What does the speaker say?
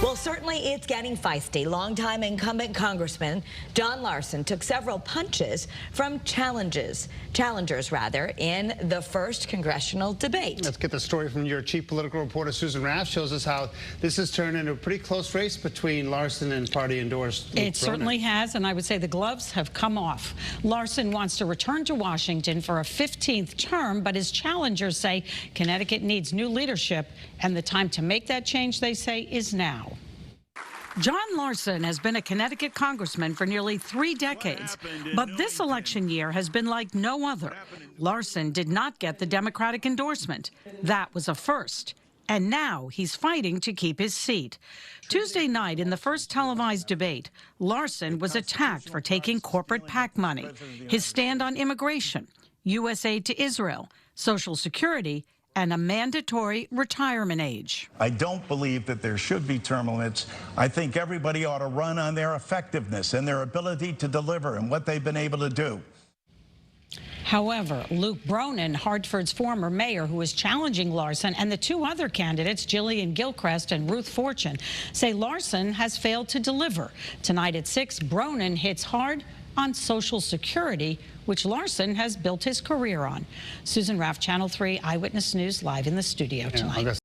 Well, certainly it's getting feisty. Longtime incumbent Congressman John Larson took several punches from challengers in the first congressional debate. Let's get the story from your chief political reporter, Susan Raff. Shows us how this has turned into a pretty close race between Larson and party-endorsed Luke It certainly has, and I would say the gloves have come off. Larson wants to return to Washington for a 15th term, but his challengers say Connecticut needs new leadership, and the time to make that change, they say, is now. John Larson has been a Connecticut congressman for nearly 3 decades, but this election year has been like no other. Larson did not get the Democratic endorsement. That was a first. And now he's fighting to keep his seat. Tuesday night, in the first televised debate, Larson was attacked for taking corporate PAC money, his stand on immigration, U.S. aid to Israel, Social Security, and a mandatory retirement age. I don't believe that there should be term limits. I think everybody ought to run on their effectiveness and their ability to deliver and what they've been able to do. However, Luke Bronin, Hartford's former mayor, who is challenging Larson, and the 2 other candidates, Jillian Gilchrist and Ruth Fortune, say Larson has failed to deliver. Tonight at 6, Bronin hits hard on Social Security, which Larson has built his career on. Susan Raff, Channel 3 Eyewitness News, live in the studio tonight.